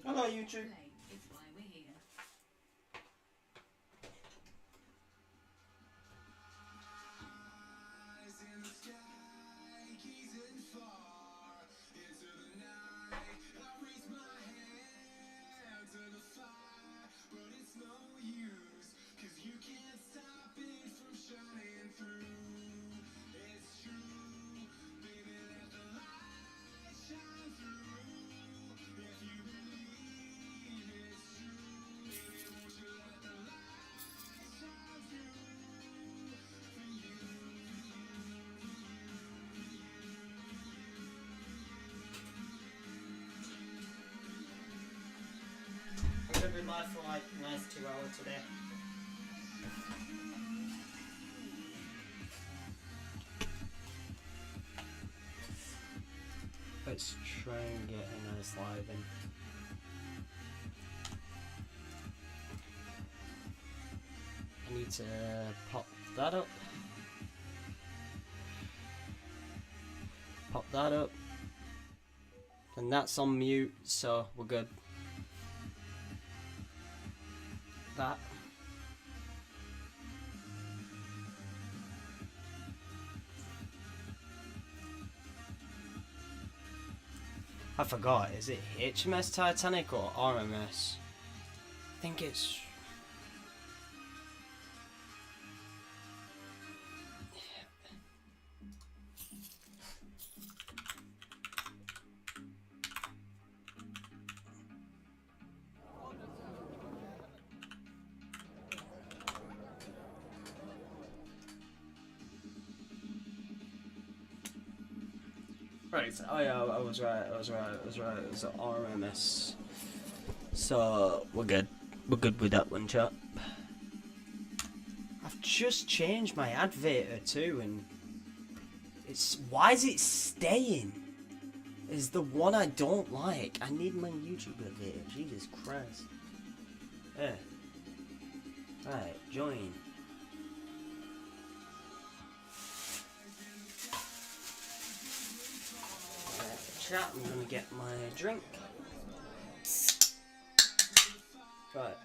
Hello, YouTube. I'm gonna be live for like a nice 2 hours today. Let's try and get a nice live in. I need to pop that up. Pop that up. And that's on mute, so we're good. That. I forgot, is it HMS Titanic or RMS? I think it's... Right, oh yeah, I was right, it was RMS. So, we're good with that one, chap. I've just changed my advator too, and it's, why is it staying? Is the one I don't like. I need my YouTube advator, Jesus Christ. Yeah. Right, join. Chat, I'm gonna get my drink. Right.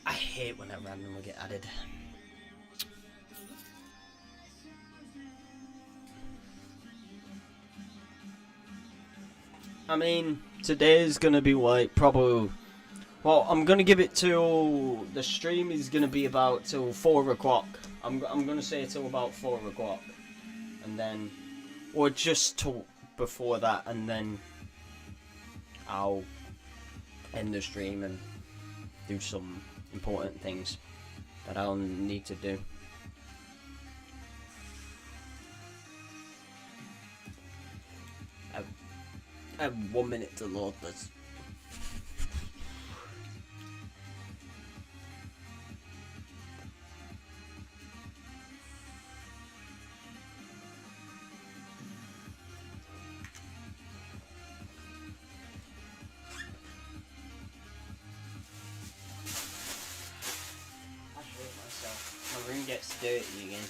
I hate when that randomly get added. I mean, today's gonna be like probably, well, I'm gonna give it till, the stream is gonna be about till 4 o'clock. I'm gonna say till about 4 o'clock, and then, or just till before that, and then I'll end the stream and do some important things that I'll need to do. I have 1 minute to load this. I hate myself. My room gets dirty again.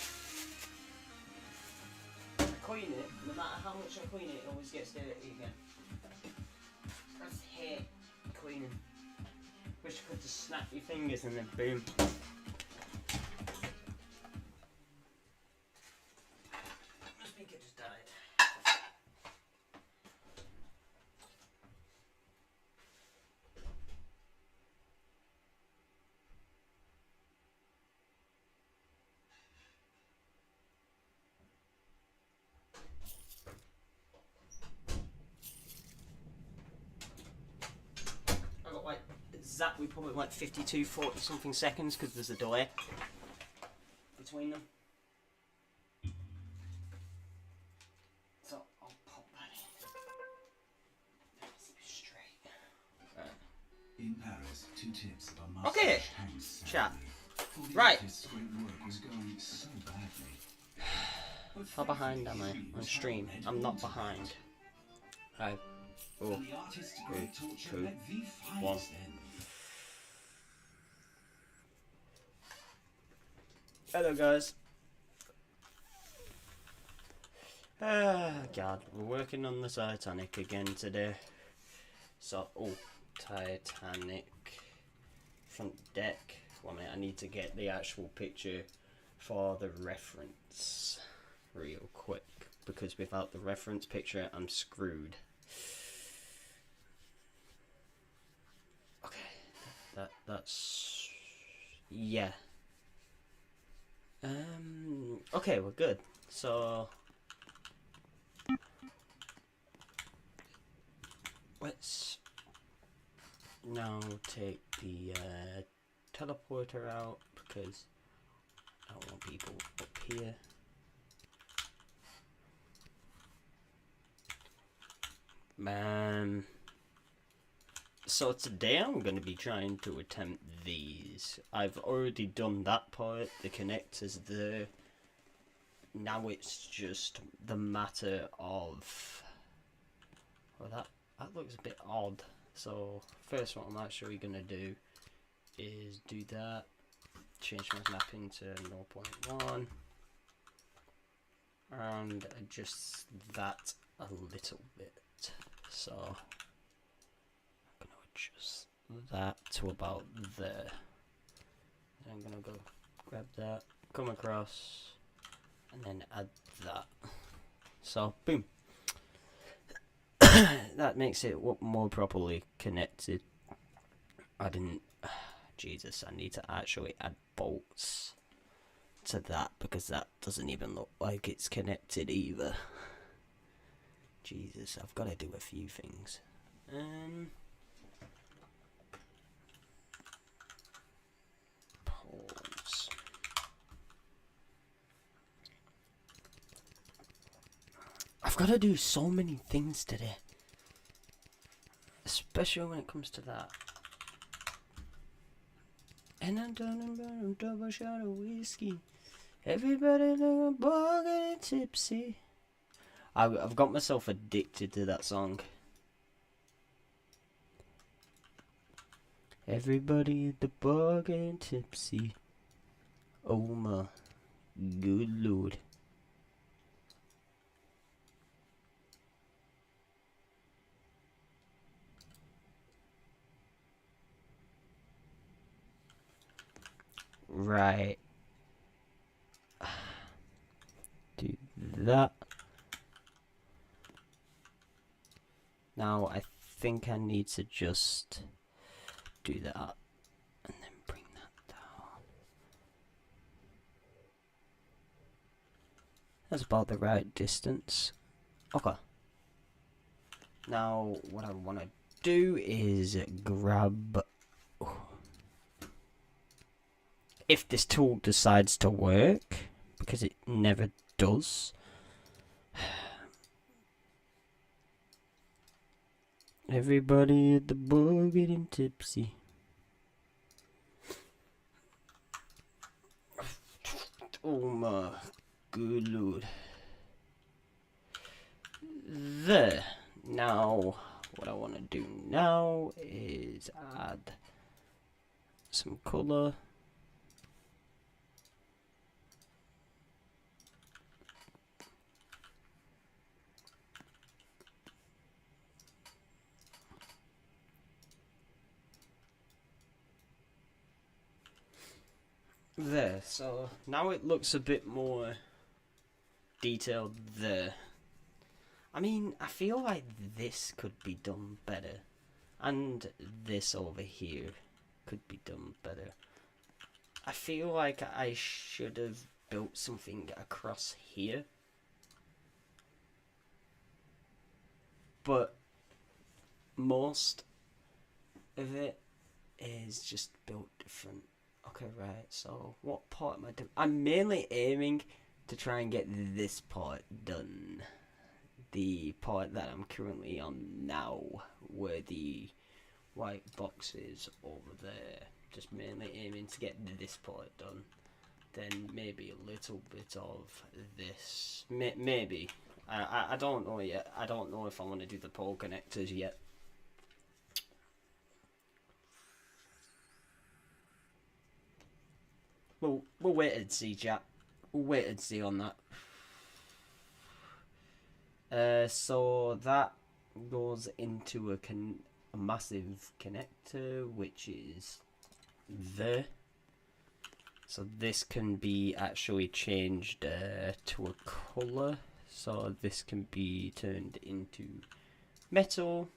I clean it, no matter how much I clean it, it always gets dirty again. I just hate cleaning. Wish you could just snap your fingers and then boom. I think it just died. I got like exactly probably like 52, 40 something seconds because there's a delay between them. So I'll pop that in. Let's be straight. Right. In Paris, 2 tips of a Okay, chat. Right. So How behind am I on stream? I'm not behind. 5, 4, 3, 2, 1. Hello guys. God, we're working on the Titanic again today. So, Titanic front deck. 1 minute, I need to get the actual picture for the reference real quick, because without the reference picture I'm screwed. Okay, that's yeah. Okay, we're good. So let's now take the teleporter out, because I don't want people up here. So today I'm going to be trying to attempt these. I've already done that part, the connectors there. Now it's just the matter of... Well, that looks a bit odd. So first what I'm actually going to do is do that. Change my mapping to 0.1. And adjust that a little bit. So I'm going to adjust that to about there. And I'm going to go grab that, come across, and then add that. So boom. That makes it more properly connected. I didn't... Jesus, I need to actually add bolts to that, because that doesn't even look like it's connected either. Jesus, I've got to do a few things. Poles. I've got to do so many things today, especially when it comes to that. And I'm done about a double shot of whiskey. Everybody looking bug and tipsy. I've got myself addicted to that song. Everybody at the bar getting tipsy. Oh my good lord. Right. Do that. Now I think I need to just do that and then bring that down. That's about the right distance. Okay. Now what I want to do is grab... If this tool decides to work, because it never does. Everybody at the bar getting tipsy. Oh my good lord. There. Now, what I want to do now is add some colour. There, so now it looks a bit more detailed there. I mean, I feel like this could be done better, and this over here could be done better. I feel like I should have built something across here, but most of it is just built different. Okay, right, so what part am I doing? I'm mainly aiming to try and get this part done. The part that I'm currently on now, where the white box is over there. Just mainly aiming to get this part done. Then maybe a little bit of this. Maybe. I don't know yet. I don't know if I want to do the pole connectors yet. We'll wait and see, chat. We'll wait and see on that. So that goes into a massive connector, which is there. So this can be actually changed to a colour. So this can be turned into metal.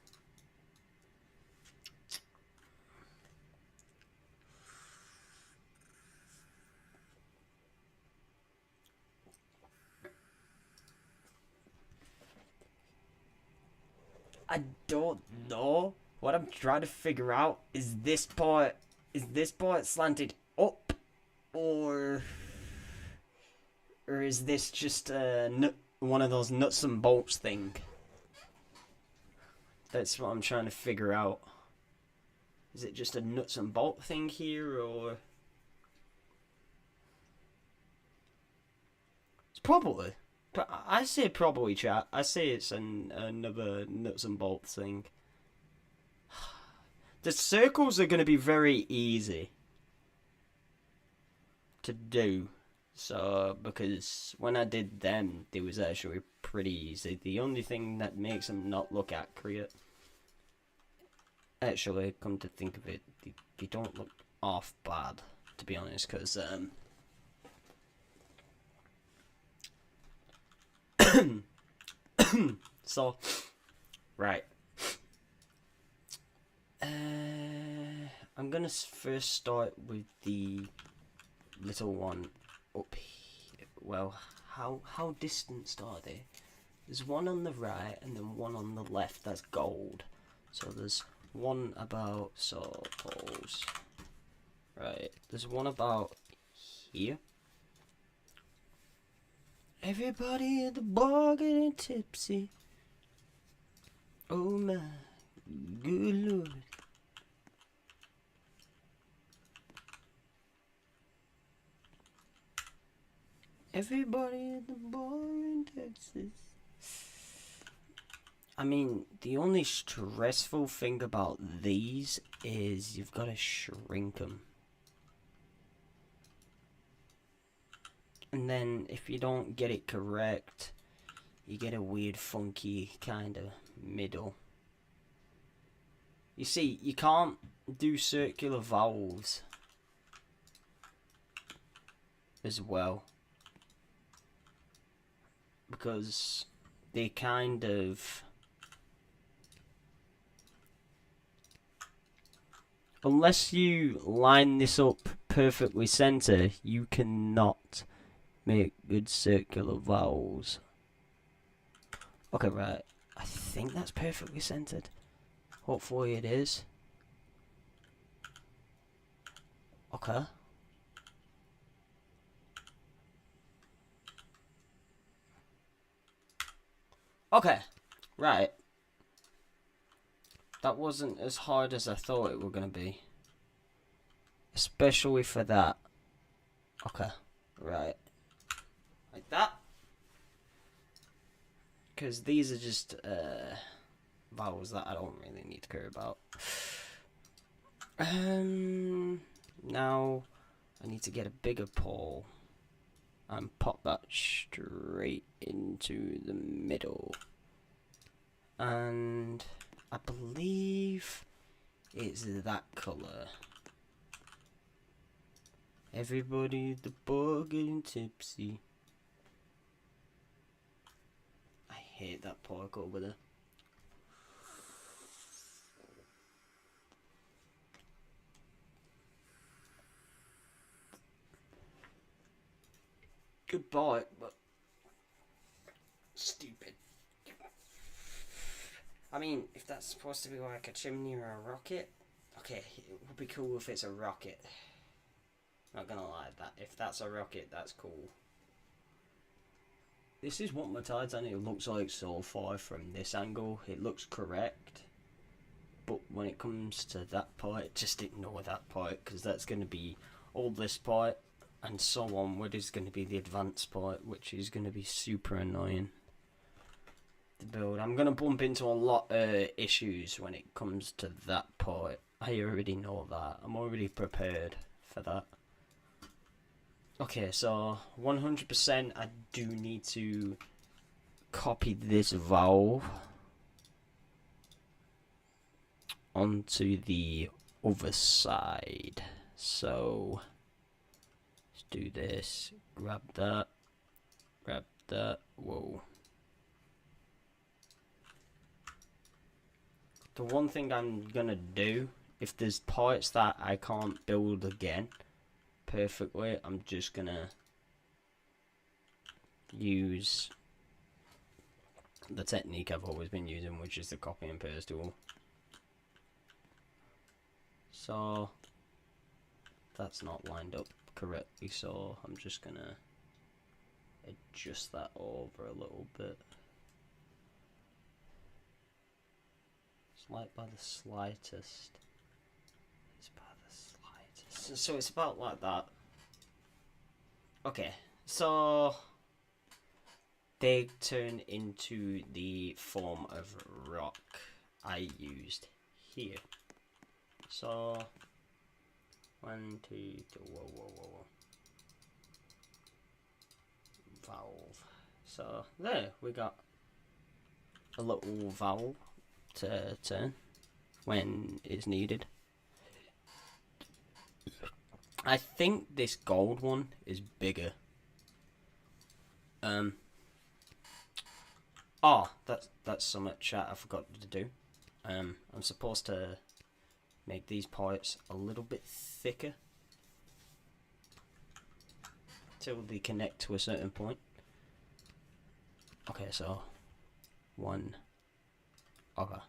I don't know. What I'm trying to figure out is this part slanted up, or is this just one of those nuts and bolts thing? That's what I'm trying to figure out. Is it just a nuts and bolt thing here, or it's probably. But I say probably, chat. I say it's another nuts and bolts thing. The circles are going to be very easy to do. So, because when I did them, they was actually pretty easy. The only thing that makes them not look accurate, actually, come to think of it, they don't look half bad, to be honest, because so, right. I'm gonna first start with the little one up here. Well, how distanced are they? There's one on the right and then one on the left that's gold. So there's one about, so pause. Right, there's one about here. Everybody at the bar getting tipsy. Oh my good lord. Everybody at the bar in Texas. I mean, the only stressful thing about these is you've got to shrink them. And then if you don't get it correct, you get a weird funky kind of middle. You see, you can't do circular valves as well, because they kind of, unless you line this up perfectly center, you cannot make good circular valves. Okay, right. I think that's perfectly centered. Hopefully it is. Okay. Okay. Right. That wasn't as hard as I thought it were gonna be. Especially for that. Okay. Right. Like that. Because these are just vowels that I don't really need to care about. Now I need to get a bigger pole and pop that straight into the middle. And I believe it's that colour. Everybody at the bar getting tipsy. I hate that pork over there. Good bite, but stupid. I mean, if that's supposed to be like a chimney or a rocket, okay, it would be cool if it's a rocket. Not gonna lie, that if that's a rocket, that's cool. This is what my Titanic looks like so far from this angle. It looks correct, but when it comes to that part, just ignore that part, because that's going to be all this part, and so onward is going to be the advanced part, which is going to be super annoying to build. I'm going to bump into a lot of issues when it comes to that part. I already know that. I'm already prepared for that. Okay, so 100% I do need to copy this valve onto the other side. So let's do this. Grab that. Grab that. Whoa. The one thing I'm gonna do, if there's parts that I can't build again perfectly, I'm just gonna use the technique I've always been using, which is the copy and paste tool. So that's not lined up correctly, so I'm just gonna adjust that over a little bit. Slight by the slightest. It's by the slightest. So it's about like that. Okay, so they turn into the form of rock I used here. So 1, 2, 3, whoa. Valve. So there we got a little valve to turn when it's needed. I think this gold one is bigger. Oh, that's so much chat I forgot to do. I'm supposed to make these parts a little bit thicker till they connect to a certain point. Okay, so 1. Okay.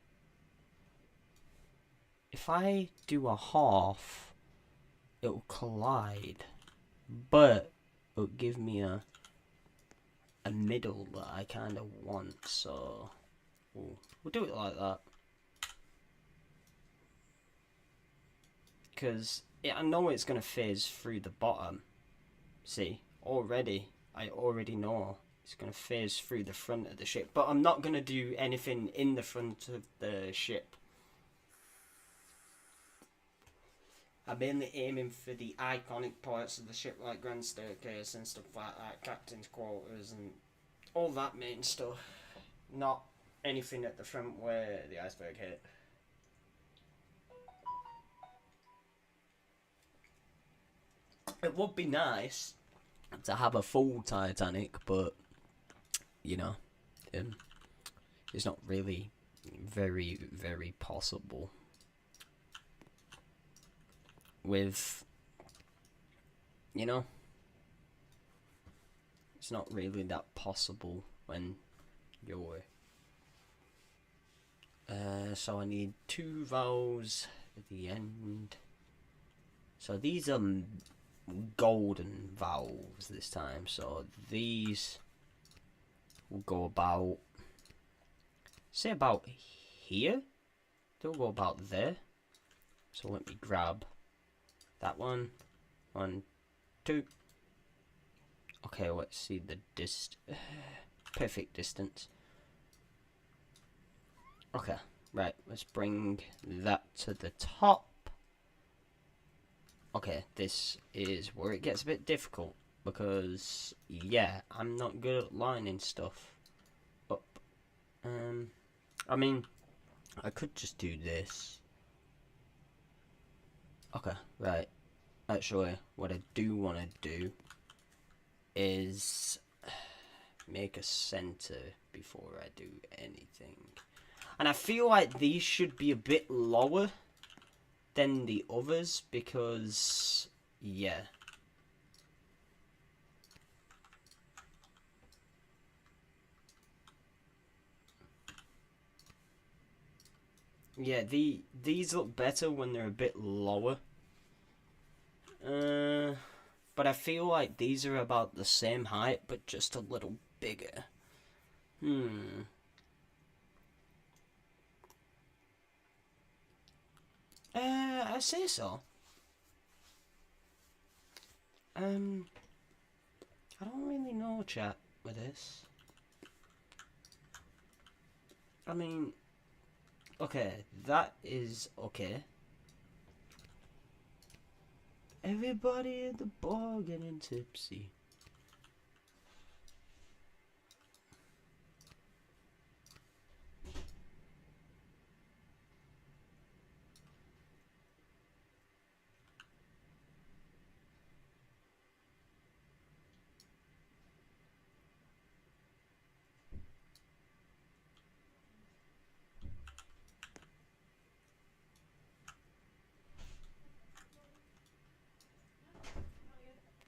If I do a half, it'll collide, but it'll give me a middle that I kind of want, so we'll do it like that. Because I know it's going to phase through the bottom. See, I already know it's going to phase through the front of the ship, but I'm not going to do anything in the front of the ship. I'm mainly aiming for the iconic parts of the ship, like Grand Staircase and stuff like that, Captain's Quarters and all that main stuff. Not anything at the front where the iceberg hit. It would be nice to have a full Titanic, but you know, it's not really very, very possible. With, you know, it's not really that possible when you're so I need 2 valves at the end. So these are golden valves this time, so these will go about, say about here. They'll go about there. So let me grab that one. 1, 2. Okay, let's see the perfect distance. Okay, right, let's bring that to the top. Okay, this is where it gets a bit difficult, because yeah, I'm not good at lining stuff up. I mean, I could just do this. Okay, right. Actually, what I do want to do is make a center before I do anything. And I feel like these should be a bit lower than the others, because yeah, these look better when they're a bit lower, but I feel like these are about the same height but just a little bigger. I say so. I don't really know, chat, with this. I mean, okay, that is okay. Everybody at the bar getting tipsy.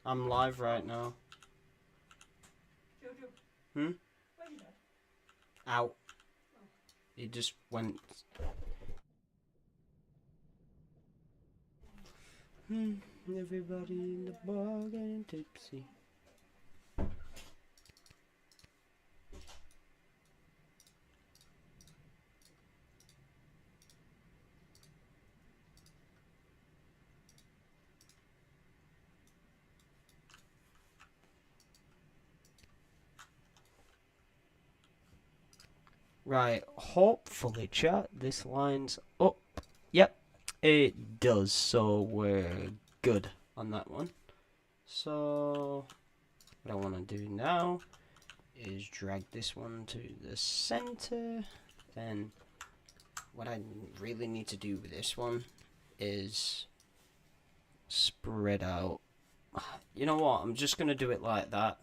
I'm live right now. Jojo, Hmm? where's your dad? Out. He just went. Everybody in the bar getting tipsy. Right, hopefully, chat, this lines up. Yep, it does, so we're good on that one. So, what I want to do now is drag this one to the center. Then, what I really need to do with this one is spread out. You know what, I'm just going to do it like that,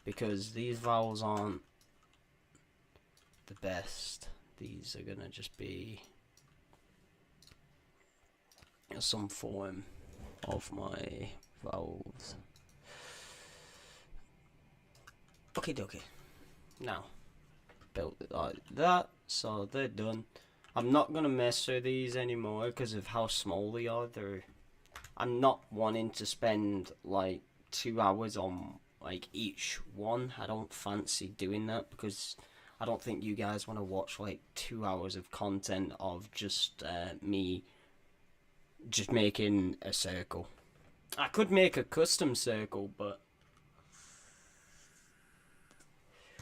because these vowels aren't the best. These are gonna just be some form of my vowels. Okay, dokie. Now, built it like that, so they're done. I'm not gonna mess with these anymore because of how small they are. I'm not wanting to spend like 2 hours on like each one. I don't fancy doing that because I don't think you guys want to watch like 2 hours of content of just me just making a circle. I could make a custom circle, but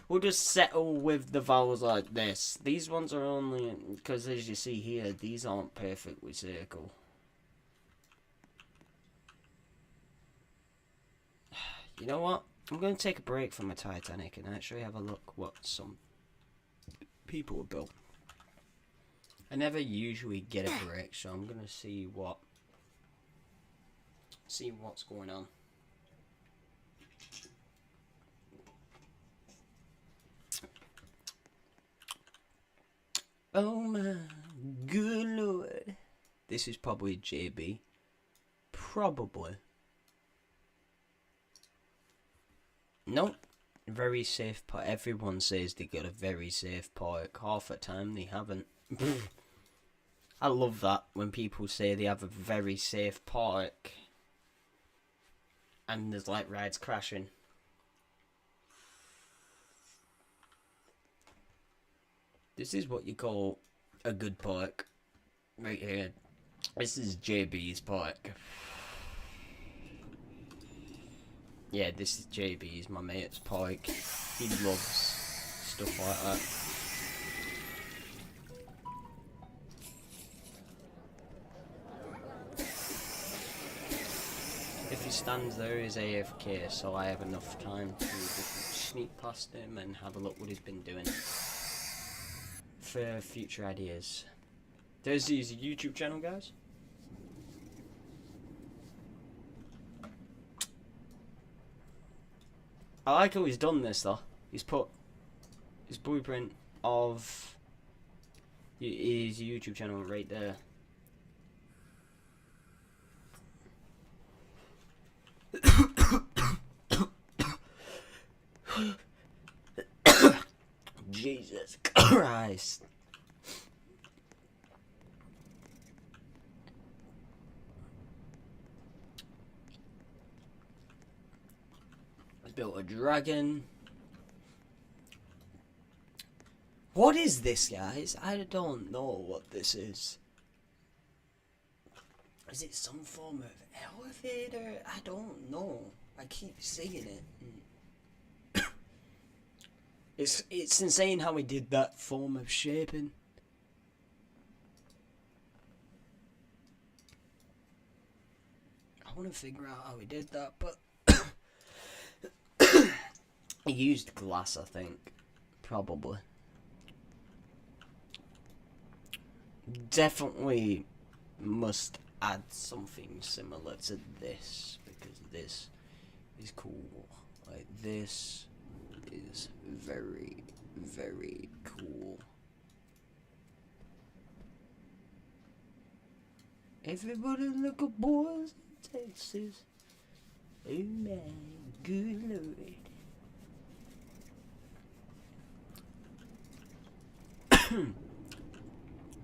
we'll just settle with the vowels like this. These ones are only, because as you see here, these aren't perfectly circle. You know what? I'm going to take a break from my Titanic and actually have a look what some people have built. I never usually get a break, so I'm gonna see what's going on. Oh my good lord. This is probably JB. Probably. Nope. Very safe park. Everyone says they got a very safe park. Half the time they haven't. I love that when people say they have a very safe park and there's like rides crashing. This is what you call a good park. Right here. This is JB's park. Yeah, this is JB's, my mate's park. He loves stuff like that. If he stands there, he's AFK, so I have enough time to just sneak past him and have a look what he's been doing for future ideas. There's his YouTube channel, guys. I like how he's done this though. He's put his blueprint of his YouTube channel right there. Jesus Christ. He's built a dragon. What is this, guys? I don't know what this is. Is it some form of elevator? I don't know. I keep seeing it. It's insane how he did that form of shaping. want to figure out how he did that, but he used glass, I think. Probably. Definitely must add something similar to this, because this is cool. Like, this is very, very cool. Everybody look at boys in Texas. Oh my good lord.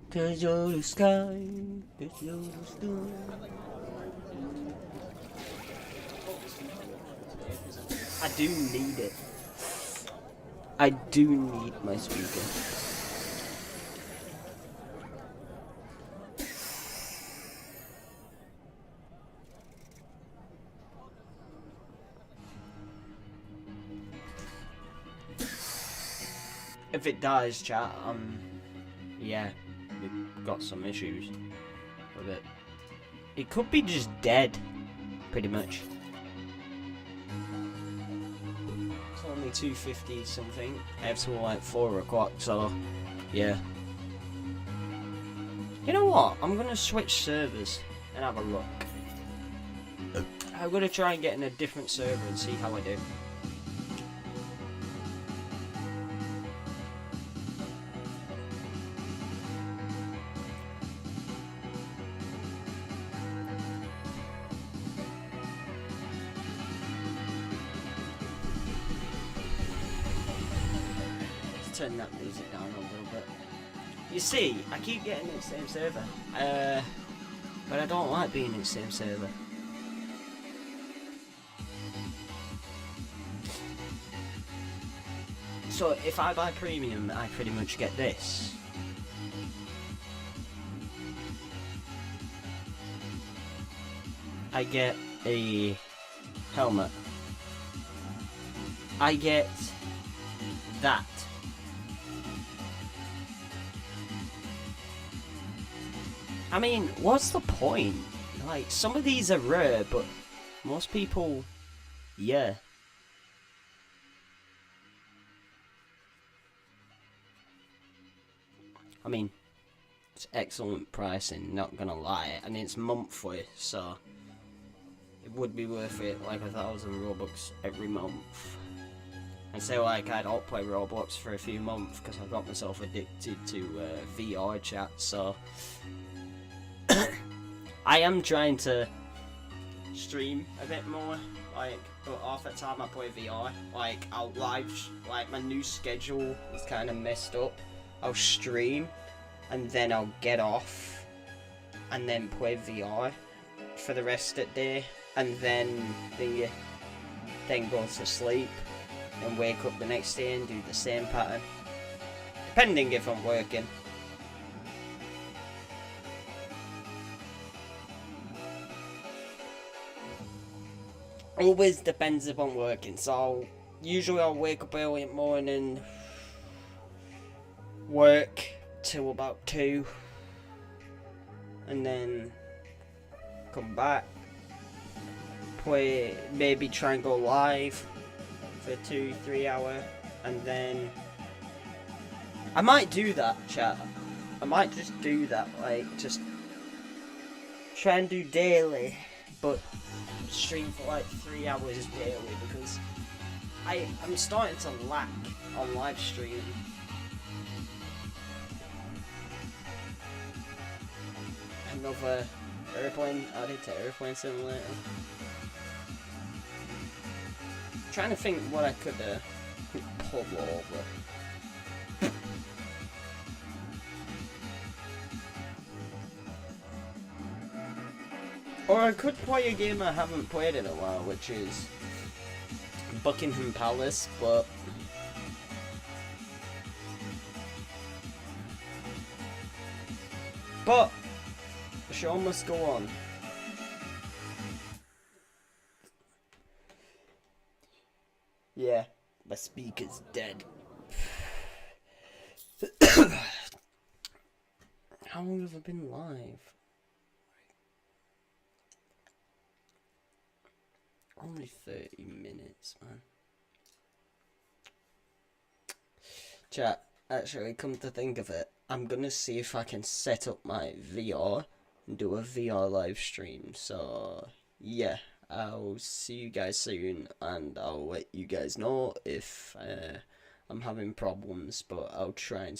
Cause you're the sky, cause you're the storm. I do need it. I do need my speaker. If it dies, chat, yeah, we've got some issues with it. It could be just dead, pretty much. It's only 2:50 something. I have till like 4 o'clock, so yeah. You know what? I'm gonna switch servers and have a look. I'm gonna try and get in a different server and see how I do. Turn that music down a little bit. You see, I keep getting in the same server, but I don't like being in the same server. So if I buy premium, I pretty much get this. I get a helmet. I get that. I mean, what's the point? Like, some of these are rare, but most people, yeah. I mean, it's excellent pricing, not gonna lie, and it's monthly, so it would be worth it, like 1,000 Robux every month. And say like I don't play Roblox for a few months because I got myself addicted to VR chat, so I am trying to stream a bit more, like, but half the time I play VR, like, I'll like, my new schedule is kind of messed up. I'll stream, and then I'll get off, and then play VR for the rest of the day, and then go to sleep, and wake up the next day and do the same pattern, depending if I'm working. Always depends if I'm working, so usually I'll wake up early in the morning, work till about 2, and then come back, play, maybe try and go live for 2-3 hours, and then I might do that, chat. I might just do that, like, just try and do daily, but stream for like 3 hours daily, because I'm starting to lack on live streaming. Another airplane added to Airplane Simulator. Trying to think what I could pull over. Or I could play a game I haven't played in a while, which is Buckingham Palace, but the show must go on. Yeah, my speaker's dead. How long have I been live? Only 30 minutes, man. Chat, actually, come to think of it, I'm gonna see if I can set up my VR and do a VR live stream. So, yeah, I'll see you guys soon, and I'll let you guys know if I'm having problems, but I'll try and